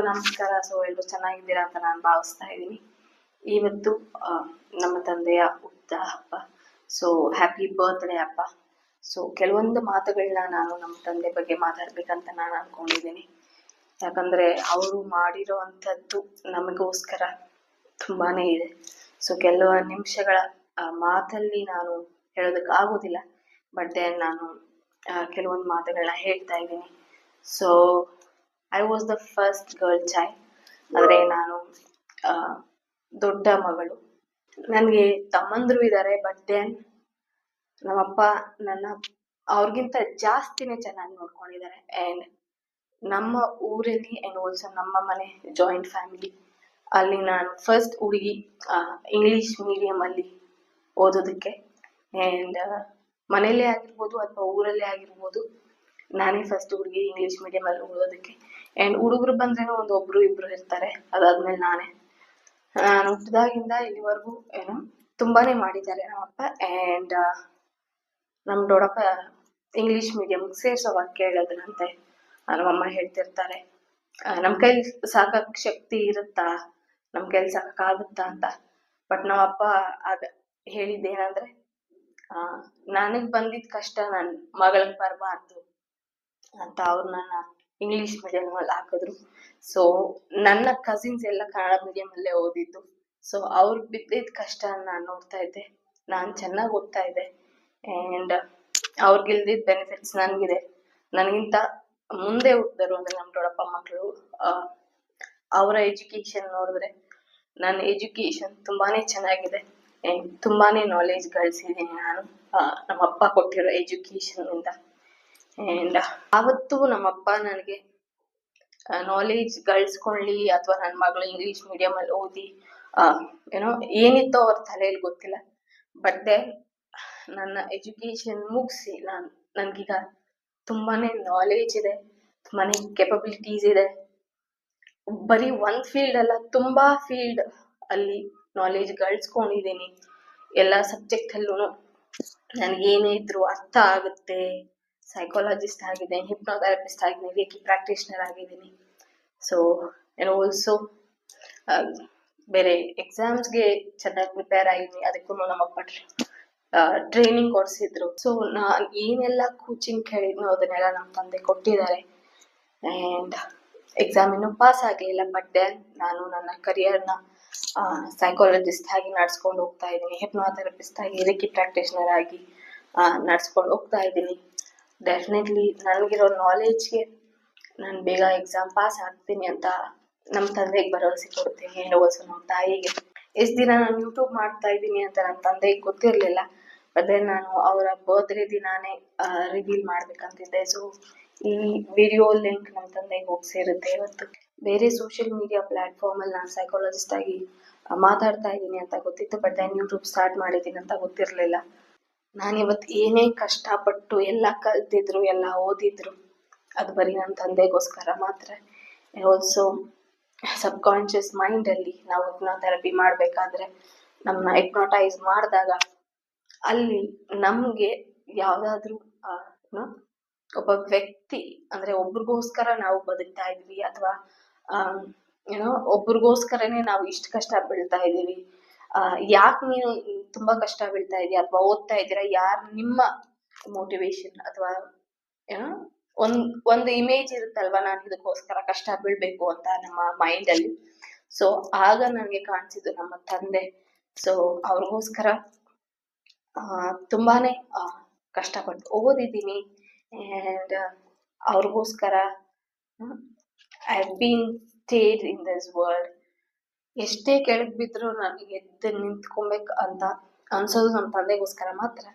ನಮಸ್ಕಾರ. ಎಲ್ಲರೂ ಚೆನ್ನಾಗಿದ್ದೀರಾ ಅಂತ ನಾನು ಭಾವಿಸ್ತಾ ಇದ್ದೀನಿ. ಇವತ್ತು ನಮ್ಮ ತಂದೆಯ ಹುಟ್ಟಿದ ಹಬ್ಬ. ಹ್ಯಾಪಿ ಬರ್ತ್ಡೇ ಅಪ್ಪ. ಕೆಲವೊಂದು ಮಾತುಗಳನ್ನ ನಾನು ನಮ್ಮ ತಂದೆ ಬಗ್ಗೆ ಮಾತಾಡ್ಬೇಕಂತ ನಾನು ಅನ್ಕೊಂಡಿದ್ದೀನಿ. ಯಾಕಂದ್ರೆ ಅವರು ಮಾಡಿರೋ ಅಂಥದ್ದು ನಮಗೋಸ್ಕರ ತುಂಬಾನೇ ಇದೆ. ಕೆಲವು ನಿಮಿಷಗಳ ಮಾತಲ್ಲಿ ನಾನು ಹೇಳೋದಕ್ಕೆ ಆಗೋದಿಲ್ಲ. ಬಟ್ ನಾನು ಕೆಲವೊಂದು ಮಾತುಗಳನ್ನ ಹೇಳ್ತಾ ಇದ್ದೀನಿ. I was the first girl child. ಆದರೆ ನಾನು ದೊಡ್ಡ ಮಗಳು. ನನಗೆ ತಮ್ಮಂದ್ರು ಇದ್ದಾರೆ. ಬಟ್ ದೆನ್ ನಮ್ಮಪ್ಪ ಅವ್ರಿಗಿಂತ ಜಾಸ್ತಿನೇ ಚೆನ್ನಾಗಿ ನೋಡ್ಕೊಂಡಿದ್ದಾರೆ. ಆ್ಯಂಡ್ ನಮ್ಮ ಊರಲ್ಲಿ ಆ್ಯಂಡ್ ಆಲ್ಸೋ ನಮ್ಮ ಮನೆ ಜಾಯಿಂಟ್ ಫ್ಯಾಮಿಲಿ. ಅಲ್ಲಿ ನಾನು ಫಸ್ಟ್ ಹುಡುಗಿ ಇಂಗ್ಲೀಷ್ ಮೀಡಿಯಂ ಅಲ್ಲಿ ಓದೋದಕ್ಕೆ. ಆ್ಯಂಡ್ ಮನೇಲೇ ಆಗಿರ್ಬೋದು ಅಥವಾ ಊರಲ್ಲೇ ಆಗಿರ್ಬೋದು, ನಾನೇ ಫಸ್ಟ್ ಹುಡುಗಿ ಇಂಗ್ಲೀಷ್ ಮೀಡಿಯಂ ಅಲ್ಲಿ ಓದೋದಕ್ಕೆ. ಆ್ಯಂಡ್ ಹುಡುಗರು ಬಂದ್ರೇನೋ ಒಬ್ರು ಇಬ್ರು ಇರ್ತಾರೆ. ಅದಾದ್ಮೇಲೆ ನಾನು ಹುಟ್ಟಿದಾಗಿಂದ ಇಲ್ಲಿವರೆಗೂ ತುಂಬಾನೇ ಮಾಡಿದ್ದಾರೆ ನಮ್ಮಪ್ಪ. ಆ್ಯಂಡ್ ನಮ್ಮ ದೊಡ್ಡಪ್ಪ ಇಂಗ್ಲೀಷ್ ಮೀಡಿಯಂ ಸೇರ್ಸೋವಾಗ ಕೇಳಿದ್ರಂತೆ. ನಮ್ಮಮ್ಮ ಹೇಳ್ತಿರ್ತಾರೆ, ನಮ್ಮ ಕೈಲಿ ಸಾಕಕ್ ಶಕ್ತಿ ಇರುತ್ತಾ, ನಮ್ಮ ಕೈಲಿ ಸಾಕಾಗುತ್ತಾ ಅಂತ. ಬಟ್ ನಮ್ಮಪ್ಪ ಆಗ ಹೇಳಿದ್ದೇನಂದ್ರೆ, ನನಗ್ ಬಂದಿದ್ ಕಷ್ಟ ನನ್ ಮಗಳಿಗೆ ಬರಬಾರ್ದು ಅಂತ ಅವ್ರು ನನ್ನ ಇಂಗ್ಲಿಷ್ ಮೀಡಿಯಂ ಅಲ್ಲಿ ಹಾಕಿದ್ರು. ನನ್ನ ಕಸಿನ್ಸ್ ಎಲ್ಲ ಕನ್ನಡ ಮೀಡಿಯಂ ಅಲ್ಲೇ ಓದಿದ್ದು. ಅವ್ರು ಬಿದ್ದಿದ್ ಕಷ್ಟ ನಾನು ನೋಡ್ತಾ ಇದ್ದೆ. ನಾನು ಚೆನ್ನಾಗಿ ಓದ್ತಾ ಇದ್ದೆ. ಆ್ಯಂಡ್ ಅವ್ರಿಗಿಲ್ದಿದ್ ಬೆನಿಫಿಟ್ಸ್ ನನಗಿದೆ. ನನಗಿಂತ ಮುಂದೆ ಹುಟ್ಟಿದ್ರು ಅಂದ್ರೆ ನಮ್ಮ ದೊಡ್ಡಪ್ಪ ಮಕ್ಕಳು, ಅವರ ಎಜುಕೇಶನ್ ನೋಡಿದ್ರೆ ನನ್ನ ಎಜುಕೇಶನ್ ತುಂಬಾನೇ ಚೆನ್ನಾಗಿದೆ. ಆ್ಯಂಡ್ ತುಂಬಾನೇ ನಾಲೆಜ್ ಗಳಿಸಿದ್ದೀನಿ ನಾನು ನಮ್ಮಪ್ಪ ಕೊಟ್ಟಿರೋ ಎಜುಕೇಶನ್ ಇಂದ. ಆ್ಯಂಡ್ ಆವತ್ತು ನಮ್ಮಪ್ಪ ನನಗೆ ನಾಲೆಜ್ ಗಳಿಸ್ಕೊಳ್ಳಿ ಅಥವಾ ನನ್ನ ಮಗಳು ಇಂಗ್ಲಿಷ್ ಮೀಡಿಯಂ ಅಲ್ಲಿ ಓದಿ ಏನಿತ್ತೋ ಅವ್ರ ತಲೆಯಲ್ಲಿ ಗೊತ್ತಿಲ್ಲ. ಬಟ್ ದೆನ್ ನನ್ನ ಎಜುಕೇಶನ್ ಮುಗಿಸಿ ನನ್ಗೀಗ ತುಂಬಾನೇ ನಾಲೆಜ್ ಇದೆ, ತುಂಬಾನೇ ಕೆಪಬಿಲಿಟೀಸ್ ಇದೆ. ಬರೀ ಒಂದ್ ಫೀಲ್ಡ್ ಅಲ್ಲ, ತುಂಬಾ ಫೀಲ್ಡ್ ಅಲ್ಲಿ ನಾಲೆಜ್ ಗಳಿಸ್ಕೊಂಡಿದ್ದೀನಿ. ಎಲ್ಲ ಸಬ್ಜೆಕ್ಟ್ ಅಲ್ಲೂ ನನ್ಗೇನೇ ಇದ್ರು ಅರ್ಥ ಆಗುತ್ತೆ. ಸೈಕಾಲಜಿಸ್ಟ್ ಆಗಿದ್ದೀನಿ, ಹಿಪ್ನೋಥೆರಪಿಸ್ಟ್ ಆಗಿದ್ದೀನಿ, ರೇಕಿ ಪ್ರಾಕ್ಟೀಷನರ್ ಆಗಿದ್ದೀನಿ. ಆಲ್ಸೋ ಬೇರೆ ಎಕ್ಸಾಮ್ಸ್ಗೆ ಚೆನ್ನಾಗಿ ಪ್ರಿಪೇರ್ ಆಗಿದ್ದೀನಿ. ಅದಕ್ಕೂ ನಮ್ಮಪ್ಪ ಟ್ರೈನಿಂಗ್ ಕೊಡಿಸಿದ್ರು. ನಾನು ಏನೆಲ್ಲ ಕೋಚಿಂಗ್ ಕೇಳಿದ್ನೋ ಅದನ್ನೆಲ್ಲ ನಮ್ಮ ತಂದೆ ಕೊಟ್ಟಿದ್ದಾರೆ. ಆ್ಯಂಡ್ ಎಕ್ಸಾಮ್ ಇನ್ನೂ ಪಾಸ್ ಆಗಲಿಲ್ಲ. ಬಟ್ ದೆನ್ ನಾನು ನನ್ನ ಕರಿಯರ್ನ ಸೈಕಾಲಜಿಸ್ಟ್ ಆಗಿ ನಡ್ಸ್ಕೊಂಡು ಹೋಗ್ತಾ ಇದ್ದೀನಿ, ಹಿಪ್ನೋಥೆರಪಿಸ್ಟ್ ಆಗಿ, ರೇಕಿ ಪ್ರಾಕ್ಟೀಷನರ್ ಆಗಿ ನಡ್ಸ್ಕೊಂಡು ಹೋಗ್ತಾ ಇದ್ದೀನಿ. ಡೆಫಿನೆಟ್ಲಿ ನನಗಿರೋ ನಾಲೆಜ್ಗೆ ನಾನು ಬೇಗ ಎಕ್ಸಾಮ್ ಪಾಸ್ ಆಗ್ತೀನಿ ಅಂತ ನಮ್ಮ ತಂದೆಗೆ ಭರವಸೆ ಕೊಡ್ತೀನಿ. ಆಲ್ಸೋ ನಮ್ಮ ತಾಯಿಗೆ. ಎಷ್ಟು ದಿನ ನಾನು ಯೂಟ್ಯೂಬ್ ಮಾಡ್ತಾ ಇದ್ದೀನಿ ಅಂತ ನಮ್ಮ ತಂದೆಗೆ ಗೊತ್ತಿರಲಿಲ್ಲ. ಅದೇ ನಾನು ಅವರ ಬರ್ತ್ಡೇ ದಿನಾನೇ ರಿವೀಲ್ ಮಾಡ್ಬೇಕಂತಿದ್ದೆ. ಈ ವಿಡಿಯೋ ಲಿಂಕ್ ನಮ್ಮ ತಂದೆಗೆ ಹೋಗಿ ಸೇರುತ್ತೆ ಇವತ್ತು. ಬೇರೆ ಸೋಷಿಯಲ್ ಮೀಡಿಯಾ ಪ್ಲಾಟ್ಫಾರ್ಮ್ ಅಲ್ಲಿ ನಾನು ಸೈಕಾಲಜಿಸ್ಟ್ ಆಗಿ ಮಾತಾಡ್ತಾ ಇದ್ದೀನಿ ಅಂತ ಗೊತ್ತಿತ್ತು. ಬಟ್ ದೆನ್ ಯೂಟ್ಯೂಬ್ ಸ್ಟಾರ್ಟ್ ಮಾಡಿದ್ದೀನಿ ಅಂತ ಗೊತ್ತಿರಲಿಲ್ಲ. ನಾನಿವತ್ತು ಏನೇ ಕಷ್ಟಪಟ್ಟು ಎಲ್ಲ ಕಲ್ತಿದ್ರು, ಎಲ್ಲ ಓದಿದ್ರು, ಅದು ಬರೀ ನನ್ನ ತಂದೆಗೋಸ್ಕರ ಮಾತ್ರ. ಆಲ್ಸೋ ಸಬ್ಕಾನ್ಷಿಯಸ್ ಮೈಂಡ್ ಅಲ್ಲಿ ನಾವು ಹಿಪ್ನೋಥೆರಪಿ ಮಾಡ್ಬೇಕಾದ್ರೆ, ನಮ್ಮನ್ನ ಹಿಪ್ನೋಟೈಸ್ ಮಾಡಿದಾಗ ಅಲ್ಲಿ ನಮ್ಗೆ ಯಾವ್ದಾದ್ರು ಒಬ್ಬ ವ್ಯಕ್ತಿ ಅಂದ್ರೆ ಒಬ್ರಿಗೋಸ್ಕರ ನಾವು ಬದುಕ್ತಾ ಇದ್ವಿ ಅಥವಾ ಒಬ್ರಿಗೋಸ್ಕರನೇ ನಾವು ಇಷ್ಟು ಕಷ್ಟ ಬೀಳ್ತಾ ಇದೀವಿ, ಯಾಕೆ ನೀನು ತುಂಬಾ ಕಷ್ಟ ಬೀಳ್ತಾ ಇದೀಯ ಅಥವಾ ಓದ್ತಾ ಇದ್ದೀರಾ, ಯಾರು ನಿಮ್ಮ ಮೋಟಿವೇಶನ್ ಅಥವಾ ಒಂದು ಇಮೇಜ್ ಇರುತ್ತಲ್ವಾ, ನಾನು ಇದಕ್ಕೋಸ್ಕರ ಕಷ್ಟ ಬೀಳ್ಬೇಕು ಅಂತ ನಮ್ಮ ಮೈಂಡ್ ಅಲ್ಲಿ. ಆಗ ನನಗೆ ಕಾಣಿಸಿದ್ದು ನಮ್ಮ ತಂದೆ. ಅವ್ರಿಗೋಸ್ಕರ ತುಂಬಾನೇ ಕಷ್ಟಪಟ್ಟು ಓದಿದ್ದೀನಿ. ಆ್ಯಂಡ್ ಅವ್ರಿಗೋಸ್ಕರ I have been stayed in this world. ಎಷ್ಟೇ ಕೆಳಗೆ ಬಿದ್ರು ನನಗೆ ಎದ್ದು ನಿಂತ್ಕೊಬೇಕು ಅಂತ ಅನ್ಸೋದು ನಮ್ಮ ತಂದೆಗೋಸ್ಕರ ಮಾತ್ರ.